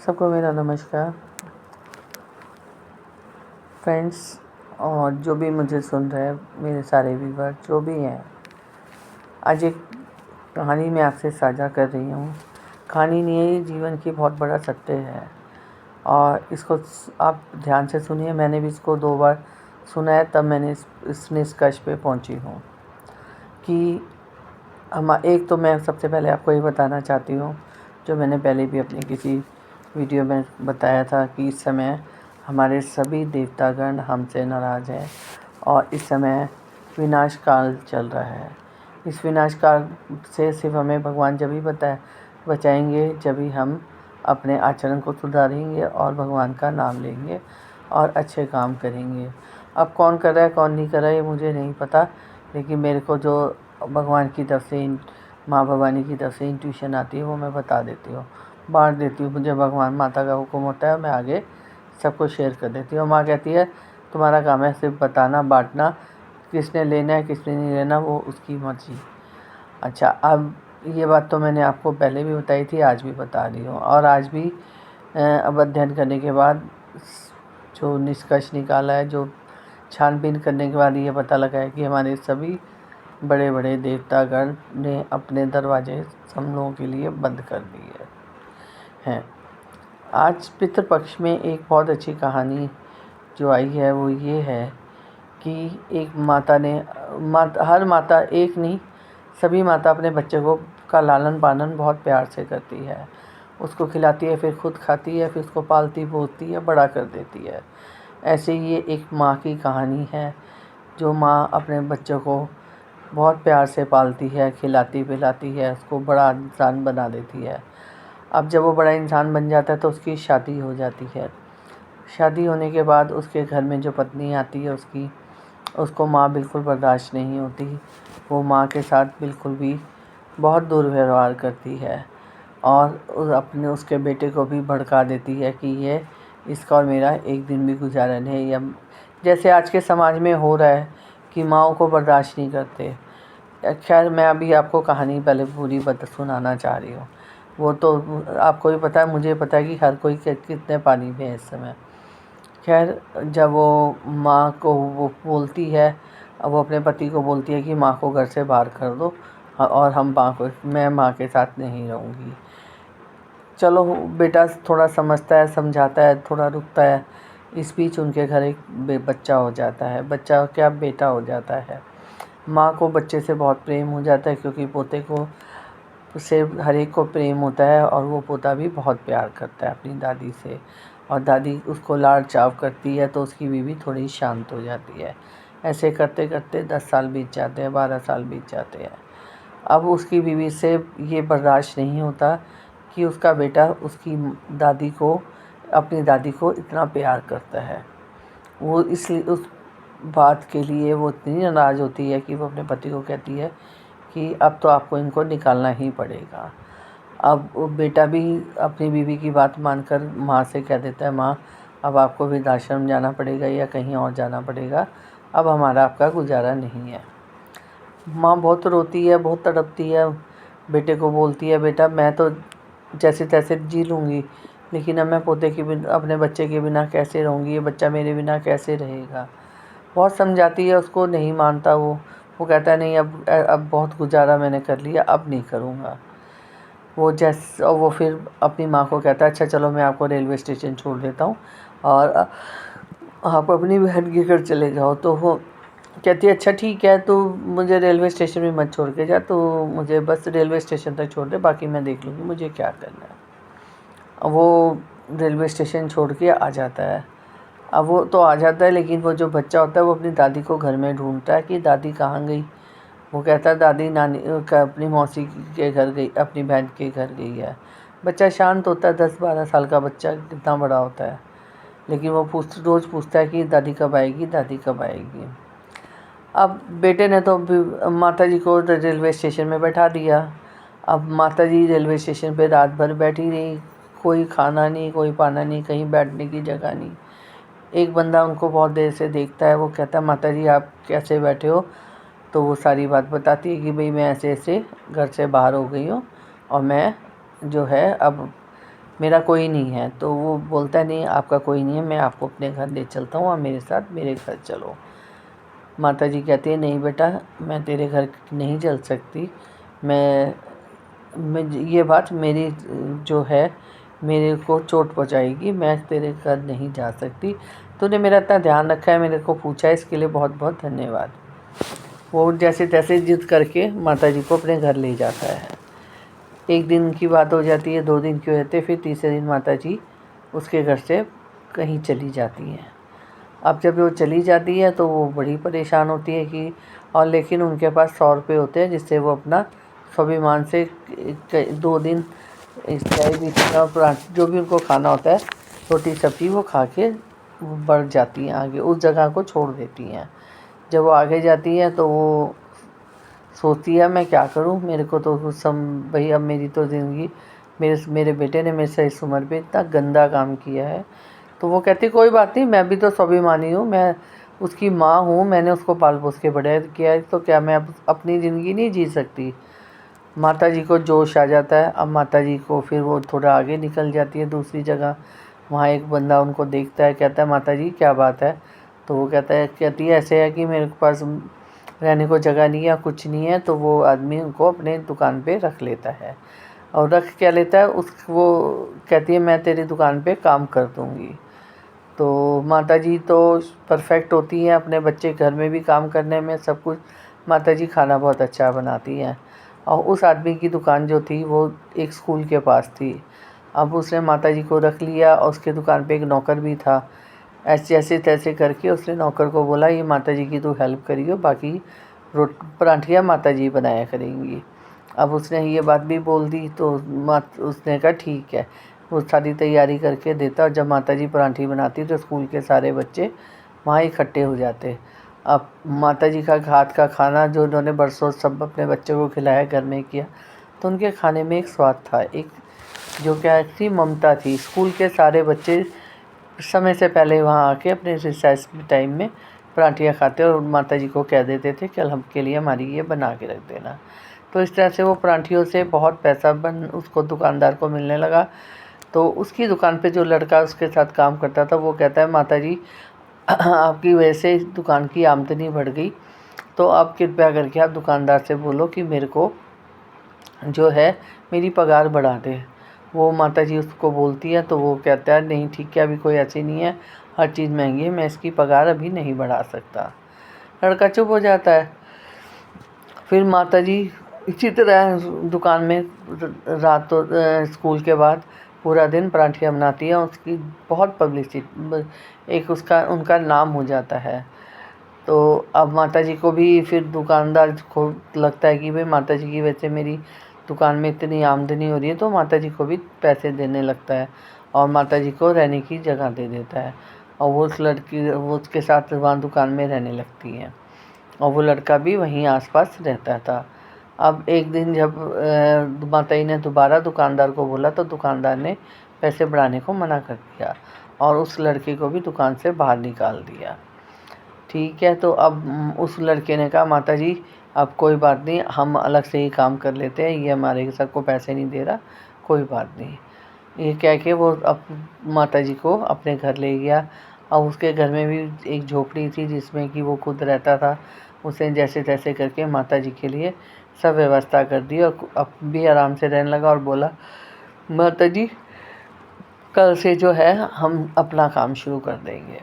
सबको मेरा नमस्कार फ्रेंड्स, और जो भी मुझे सुन रहे हैं, मेरे सारे व्यूवर जो भी हैं। आज एक कहानी मैं आपसे साझा कर रही हूँ। कहानी नहीं है, ये जीवन की बहुत बड़ा सत्य है और इसको आप ध्यान से सुनिए। मैंने भी इसको 2 बार सुना है, तब मैंने इस निष्कर्ष पे पहुँची हूँ कि एक तो मैं सबसे पहले आपको ये बताना चाहती हूँ, जो मैंने पहले भी अपनी किसी वीडियो में बताया था कि इस समय हमारे सभी देवतागण हमसे नाराज़ हैं और इस समय विनाश काल चल रहा है। इस विनाश काल से सिर्फ हमें भगवान जब ही बचाएंगे जब ही हम अपने आचरण को सुधारेंगे और भगवान का नाम लेंगे और अच्छे काम करेंगे। अब कौन कर रहा है कौन नहीं कर रहा है ये मुझे नहीं पता, लेकिन मेरे को जो भगवान की तरफ से माँ भवानी की तरफ से इंट्यूशन आती है वो मैं बता देती हूँ, बांट देती हूँ। मुझे भगवान माता का हुक्म होता है, मैं आगे सबको शेयर कर देती हूँ। माँ कहती है तुम्हारा काम है सिर्फ बताना, बांटना, किसने लेना है किसने नहीं लेना वो उसकी मर्जी। अच्छा, अब ये बात तो मैंने आपको पहले भी बताई थी, आज भी बता रही हूँ। और आज भी अब अध्ययन करने के बाद जो निष्कर्ष निकाला है, जो छानबीन करने के बाद ये पता लगा है कि हमारे सभी बड़े बड़े देवतागण ने अपने दरवाजे हम लोगों के लिए बंद कर दिए हैं। आज पितृपक्ष में एक बहुत अच्छी कहानी जो आई है वो ये है कि एक माता ने हर माता, एक नहीं सभी माता अपने बच्चे का लालन पालन बहुत प्यार से करती है। उसको खिलाती है, फिर खुद खाती है, फिर उसको पालती पोसती है, बड़ा कर देती है। ऐसे ही ये एक माँ की कहानी है, जो माँ अपने बच्चों को बहुत प्यार से पालती है, खिलाती पिलाती है, उसको बड़ा इंसान बना देती है। अब जब वो बड़ा इंसान बन जाता है तो उसकी शादी हो जाती है। शादी होने के बाद उसके घर में जो पत्नी आती है उसको माँ बिल्कुल बर्दाश्त नहीं होती। वो माँ के साथ बिल्कुल भी बहुत दुर्व्यवहार करती है और उसके बेटे को भी भड़का देती है कि ये इसका और मेरा एक दिन भी गुजारा नहीं है। या जैसे आज के समाज में हो रहा है कि माँओं को बर्दाश्त नहीं करते। खैर, मैं अभी आपको कहानी पहले पूरी सुनाना चाह रही हूँ। वो तो आपको भी पता है, मुझे पता है कि हर कोई कितने पानी में है इस समय। खैर, जब वो माँ को वो बोलती है, वो अपने पति को बोलती है कि माँ को घर से बाहर कर दो और मैं माँ के साथ नहीं रहूँगी। चलो, बेटा थोड़ा समझता है, समझाता है, थोड़ा रुकता है। इस बीच उनके घर एक बच्चा हो जाता है, बच्चा क्या बेटा हो जाता है। माँ को बच्चे से बहुत प्रेम हो जाता है, क्योंकि पोते को से हर एक को प्रेम होता है और वो पोता भी बहुत प्यार करता है अपनी दादी से, और दादी उसको लाड़ चाव करती है तो उसकी बीवी थोड़ी शांत हो जाती है। ऐसे करते करते 10 साल बीत जाते हैं, 12 साल बीत जाते हैं। अब उसकी बीवी से ये बर्दाश्त नहीं होता कि उसका बेटा अपनी दादी को इतना प्यार करता है। वो इसलिए उस बात के लिए वो इतनी नाराज़ होती है कि वो अपने पति को कहती है कि अब तो आपको इनको निकालना ही पड़ेगा। अब वो बेटा भी अपनी बीवी की बात मानकर माँ से कह देता है, माँ अब आपको वृद्धाश्रम जाना पड़ेगा या कहीं और जाना पड़ेगा, अब हमारा आपका गुजारा नहीं है। माँ बहुत रोती है, बहुत तड़पती है, बेटे को बोलती है, बेटा मैं तो जैसे तैसे जी लूँगी, लेकिन अब मैं पोते के बिना, अपने बच्चे के बिना कैसे रहूँगी, ये बच्चा मेरे बिना कैसे रहेगा। बहुत समझाती है उसको, नहीं मानता वो कहता है नहीं, अब बहुत गुजारा मैंने कर लिया, अब नहीं करूँगा। वो फिर अपनी माँ को कहता है, अच्छा चलो मैं आपको रेलवे स्टेशन छोड़ देता हूँ और आप अपनी बहन के घर चले जाओ। तो वो कहती है अच्छा ठीक है, तो मुझे रेलवे स्टेशन में मत छोड़ के जा, तो मुझे बस रेलवे स्टेशन तक छोड़ दे, बाकी मैं देख लूँगी मुझे क्या करना है। वो रेलवे स्टेशन छोड़ के आ जाता है। अब वो तो आ जाता है, लेकिन वो जो बच्चा होता है वो अपनी दादी को घर में ढूंढता है कि दादी कहाँ गई। वो कहता है दादी नानी अपनी मौसी के घर गई, अपनी बहन के घर गई है। बच्चा शांत होता है, 10-12 साल का बच्चा कितना बड़ा होता है, लेकिन वो रोज़ पूछता है कि दादी कब आएगी, दादी कब आएगी। अब बेटे ने तो माता जी को रेलवे स्टेशन में बैठा दिया। अब माता जी रेलवे स्टेशन पे रात भर बैठी रही, कोई खाना नहीं, कोई पाना नहीं, कहीं बैठने की जगह नहीं। एक बंदा उनको बहुत देर से देखता है, वो कहता है माता जी आप कैसे बैठे हो। तो वो सारी बात बताती है कि भाई मैं ऐसे ऐसे घर से बाहर हो गई हूँ और मैं जो है अब मेरा कोई नहीं है। तो वो बोलता है नहीं आपका कोई नहीं है, मैं आपको अपने घर ले चलता हूँ, आप मेरे साथ मेरे घर चलो। माता जी कहती है नहीं बेटा, मैं तेरे घर नहीं चल सकती, मैं ये बात मेरी जो है मेरे को चोट पहुँचाएगी, मैं तेरे घर नहीं जा सकती। तूने मेरा इतना ध्यान रखा है, मेरे को पूछा है, इसके लिए बहुत बहुत धन्यवाद। वो जैसे तैसे जिद करके माता जी को अपने घर ले जाता है। एक दिन की बात हो जाती है, 2 दिन की हो जाती है, फिर तीसरे दिन माता जी उसके घर से कहीं चली जाती हैं। अब जब वो चली जाती है तो वो बड़ी परेशान होती है कि और लेकिन उनके पास 100 रुपये होते हैं, जिससे वो अपना स्वाभिमान से 2 दिन चाय भी जो भी उनको खाना होता है, रोटी सब्ज़ी वो खा के बढ़ जाती हैं आगे, उस जगह को छोड़ देती हैं। जब वो आगे जाती हैं तो वो सोचती है मैं क्या करूं, मेरे को तो भाई अब मेरी तो ज़िंदगी, मेरे बेटे ने मेरे से इस उम्र पे इतना गंदा काम किया है। तो वो कहती कोई बात नहीं, मैं भी तो स्वाभिमानी हूँ, मैं उसकी माँ हूँ, मैंने उसको पाल पोस के बड़ा किया है, तो क्या मैं अब अपनी ज़िंदगी नहीं जी सकती। माता जी को जोश आ जाता है। अब माता जी को फिर वो थोड़ा आगे निकल जाती है दूसरी जगह। वहाँ एक बंदा उनको देखता है, कहता है माता जी क्या बात है। तो वो कहती है ऐसे है कि मेरे पास रहने को जगह नहीं है या कुछ नहीं है। तो वो आदमी उनको अपने दुकान पे रख लेता है, और रख क्या लेता है वो कहती है मैं तेरी दुकान पे काम कर दूँगी। तो माता जी तो परफेक्ट होती हैं अपने बच्चे घर में भी काम करने में, सब कुछ। माता जी खाना बहुत अच्छा बनाती हैं। और उस आदमी की दुकान जो थी वो एक स्कूल के पास थी। अब उसने माता जी को रख लिया, और उसके दुकान पे एक नौकर भी था। ऐसे तैसे करके उसने नौकर को बोला ये माता जी की तू हेल्प करियो, बाकी पराठियाँ माता जी बनाया करेंगी। अब उसने ये बात भी बोल दी तो उसने कहा ठीक है। वो सारी तैयारी करके देता, और जब माता जी पराठी बनाती तो स्कूल के सारे बच्चे वहाँ इकट्ठे हो जाते। अब माता जी का हाथ का खाना जो उन्होंने बरसों सब अपने बच्चों को खिलाया, घर में किया, तो उनके खाने में एक स्वाद था, एक जो क्या थी ममता थी। स्कूल के सारे बच्चे समय से पहले वहाँ आके अपने रिसेस टाइम में पराठियाँ खाते और माता जी को कह देते थे कल हमके लिए हमारी ये बना के रख देना। तो इस तरह से वो पराठियों से बहुत पैसा उसको दुकानदार को मिलने लगा। तो उसकी दुकान पे जो लड़का उसके साथ काम करता था वो कहता है माता जी आपकी वजह से इस दुकान की आमदनी बढ़ गई, तो आप कृपया करके आप दुकानदार से बोलो कि मेरे को जो है मेरी पगार बढ़ा दे। वो माता जी उसको बोलती है तो वो कहता है नहीं ठीक है, अभी कोई ऐसी नहीं है, हर चीज़ महंगी है, मैं इसकी पगार अभी नहीं बढ़ा सकता। लड़का चुप हो जाता है। फिर माता जी इसी तरह दुकान में रातों स्कूल के बाद पूरा दिन पराठियाँ बनाती है, उसकी बहुत पब्लिसिटी, एक उसका उनका नाम हो जाता है। तो अब माता जी को भी फिर दुकानदार को लगता है कि भाई माता जी की वजह से मेरी दुकान में इतनी आमदनी हो रही है, तो माता जी को भी पैसे देने लगता है और माता जी को रहने की जगह दे देता है। और वो उस लड़की वो उसके साथ वहाँ दुकान में रहने लगती है, और वो लड़का भी वहीं आसपास रहता था। अब एक दिन जब माता जी ने दोबारा दुकानदार को बोला तो दुकानदार ने पैसे बढ़ाने को मना कर दिया और उस लड़के को भी दुकान से बाहर निकाल दिया। ठीक है, तो अब उस लड़के ने कहा माता जी अब कोई बात नहीं, हम अलग से ही काम कर लेते हैं, ये हमारे सबको पैसे नहीं दे रहा, कोई बात नहीं। ये कह के वो अब माता जी को अपने घर ले गया। और उसके घर में भी एक झोपड़ी थी जिसमें कि वो खुद रहता था। उसने जैसे तैसे करके माता जी के लिए सब व्यवस्था कर दी और अब भी आराम से रहने लगा और बोला माता जी कल से जो है हम अपना काम शुरू कर देंगे।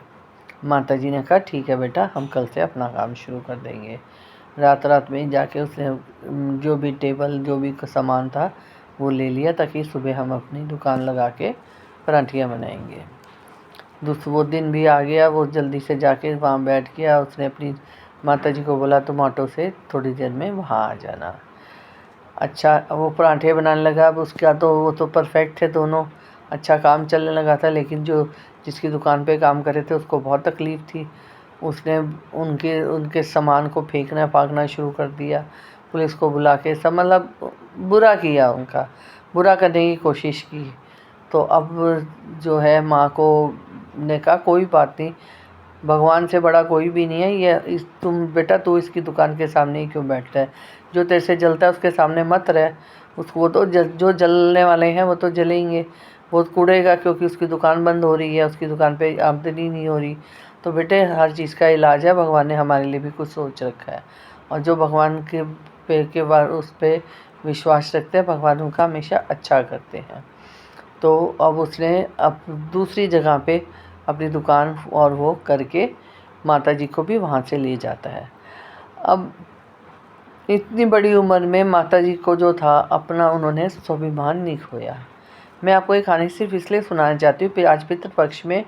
माता जी ने कहा ठीक है बेटा, हम कल से अपना काम शुरू कर देंगे। रात रात में जाके उसने जो भी टेबल जो भी सामान था वो ले लिया ताकि सुबह हम अपनी दुकान लगा के पराठियाँ बनाएंगे। वो दिन भी आ गया, वो जल्दी से जाके वहाँ बैठ गया। उसने अपनी माता जी को बोला तुम ऑटो से थोड़ी देर में वहाँ आ जाना। अच्छा, वो पराठे बनाने लगा। अब उसका तो वो तो परफेक्ट थे दोनों, अच्छा काम चलने लगा था। लेकिन जो जिसकी दुकान पे काम कर रहे थे उसको बहुत तकलीफ़ थी। उसने उनके सामान को फेंकना फाकना शुरू कर दिया। पुलिस को बुला के सब मतलब बुरा किया, उनका बुरा करने की कोशिश की। तो अब जो है माँ को ने कहा कोई बात नहीं, भगवान से बड़ा कोई भी नहीं है, ये तुम बेटा तू इसकी दुकान के सामने ही क्यों बैठता है, जो तेरे से जलता है उसके सामने मत रह। उसको तो जो जलने वाले हैं वो तो जलेंगे, वो कूदेगा क्योंकि उसकी दुकान बंद हो रही है, उसकी दुकान पे आमदनी नहीं हो रही। तो बेटे हर चीज़ का इलाज है, भगवान ने हमारे लिए भी कुछ सोच रखा है। और जो भगवान के बार उस पर विश्वास रखते हैं, भगवान उनका हमेशा अच्छा करते हैं। तो अब उसने अब दूसरी जगह पे अपनी दुकान और वो करके माता जी को भी वहाँ से ले जाता है। अब इतनी बड़ी उम्र में माता जी को जो था अपना, उन्होंने स्वाभिमान नहीं खोया। मैं आपको एक कहानी सिर्फ इसलिए सुनाना चाहती हूँ आज पितृपक्ष में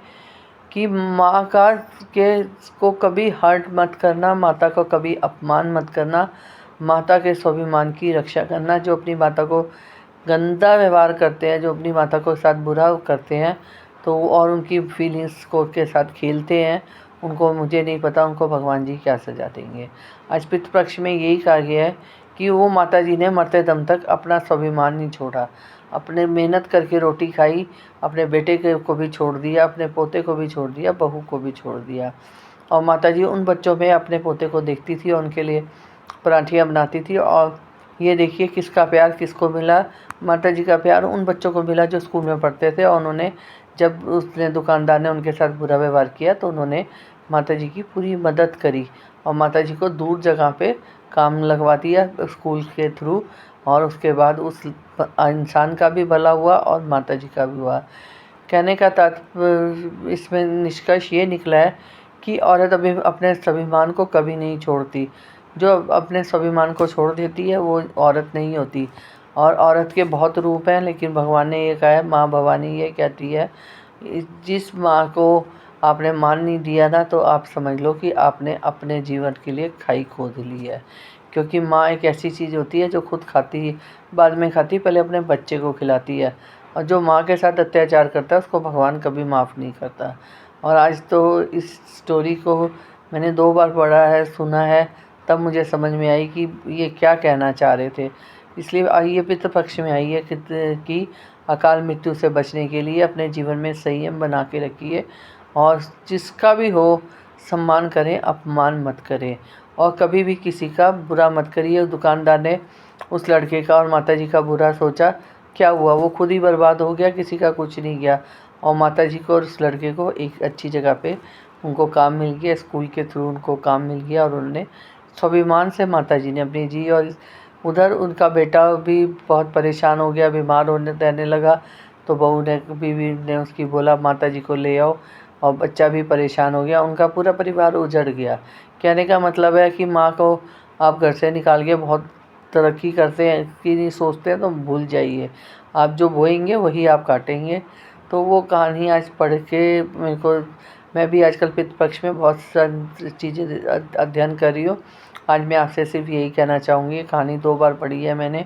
कि माँ को कभी हर्ट मत करना, माता को कभी अपमान मत करना, माता के स्वाभिमान की रक्षा करना। जो अपनी माता को गंदा व्यवहार करते हैं, जो अपनी माता को साथ बुरा करते हैं तो और उनकी फीलिंग्स को के साथ खेलते हैं, उनको मुझे नहीं पता उनको भगवान जी क्या सज़ा देंगे। आज पितृपक्ष में यही कहा गया है कि वो माता जी ने मरते दम तक अपना स्वाभिमान नहीं छोड़ा, अपने मेहनत करके रोटी खाई, अपने बेटे को भी छोड़ दिया, अपने पोते को भी छोड़ दिया, बहू को भी छोड़ दिया। और माता जी उन बच्चों में अपने पोते को देखती थी और उनके लिए पराठियाँ बनाती थी। और ये देखिए किसका प्यार किसको मिला, माता जी का प्यार उन बच्चों को मिला जो स्कूल में पढ़ते थे। और उन्होंने जब उसने दुकानदार ने उनके साथ बुरा व्यवहार किया तो उन्होंने माता जी की पूरी मदद करी और माता जी को दूर जगह पे काम लगवा दिया स्कूल के थ्रू। और उसके बाद उस इंसान का भी भला हुआ और माता जी का भी हुआ। कहने का तात्पर्य इसमें निष्कर्ष ये निकला है कि औरत अभी अपने स्वाभिमान को कभी नहीं छोड़ती। जो अपने स्वाभिमान को छोड़ देती है वो औरत नहीं होती। और औरत के बहुत रूप हैं, लेकिन भगवान ने ये कहा है, माँ भवानी ये कहती है, जिस माँ को आपने मान नहीं दिया ना तो आप समझ लो कि आपने अपने जीवन के लिए खाई खोद ली है। क्योंकि माँ एक ऐसी चीज़ होती है जो खुद खाती बाद में खाती, पहले अपने बच्चे को खिलाती है। और जो माँ के साथ अत्याचार करता है उसको भगवान कभी माफ़ नहीं करता। और आज तो इस स्टोरी को मैंने 2 बार पढ़ा है, सुना है, तब मुझे समझ में आई कि ये क्या कहना चाह रहे थे। इसलिए आइए पितृपक्ष में आइए कि अकाल मृत्यु से बचने के लिए अपने जीवन में संयम बना के रखिए और जिसका भी हो सम्मान करें, अपमान मत करें और कभी भी किसी का बुरा मत करिए। दुकानदार ने उस लड़के का और माता जी का बुरा सोचा, क्या हुआ, वो खुद ही बर्बाद हो गया, किसी का कुछ नहीं गया। और माता जी को और उस लड़के को एक अच्छी जगह पे उनको काम मिल गया, स्कूल के थ्रू उनको काम मिल गया और उन्होंने स्वाभिमान से माता जी ने अपनी जी। और उधर उनका बेटा भी बहुत परेशान हो गया, बीमार रहने लगा। तो बहू ने बीवी ने उसकी बोला माता जी को ले आओ और बच्चा भी परेशान हो गया, उनका पूरा परिवार उजड़ गया। कहने का मतलब है कि माँ को आप घर से निकाल के बहुत तरक्की करते हैं कि नहीं सोचते हैं तो भूल जाइए, आप जो बोएंगे वही आप काटेंगे। तो वो कहानी आज पढ़ के मैं भी आजकल पितृपक्ष में बहुत सारी चीज़ें अध्ययन कर रही हूँ। आज मैं आपसे सिर्फ यही कहना चाहूँगी, कहानी 2 बार पढ़ी है मैंने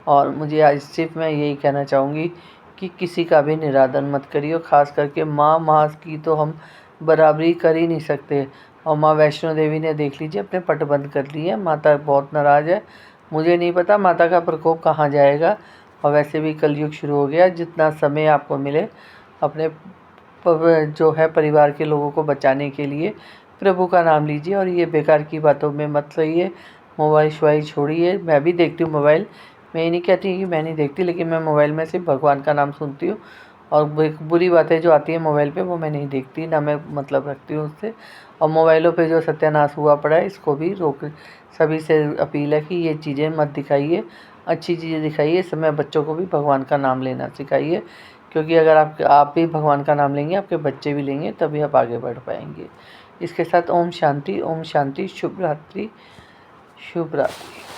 और मुझे आज सिर्फ मैं यही कहना चाहूँगी कि किसी का भी निरादर मत करिए। ख़ास करके माँ की तो हम बराबरी कर ही नहीं सकते। और माँ वैष्णो देवी ने देख लीजिए अपने पट बंद कर लिए, माता बहुत नाराज़ है। मुझे नहीं पता माता का प्रकोप कहाँ जाएगा। और वैसे भी कलयुग शुरू हो गया, जितना समय आपको मिले अपने जो है परिवार के लोगों को बचाने के लिए प्रभु का नाम लीजिए और ये बेकार की बातों में मत रहिए। मोबाइल शोबाइल छोड़िए। मैं भी देखती हूँ मोबाइल, मैं ये नहीं कहती कि मैं नहीं देखती, लेकिन मैं मोबाइल में सिर्फ भगवान का नाम सुनती हूँ और बुरी बातें जो आती हैं मोबाइल पे वो मैं नहीं देखती, ना मैं मतलब रखती हूँ उससे। और मोबाइलों पे जो सत्यानाश हुआ पड़ा है इसको भी रोक। सभी से अपील है कि ये चीज़ें मत दिखाइए, अच्छी चीज़ें दिखाइए। इस समय बच्चों को भी भगवान का नाम लेना सिखाइए, क्योंकि अगर आप भी भगवान का नाम लेंगे आपके बच्चे भी लेंगे, तभी आप आगे बढ़ पाएंगे। इसके साथ ओम शांति, शुभ रात्रि, शुभ रात्रि।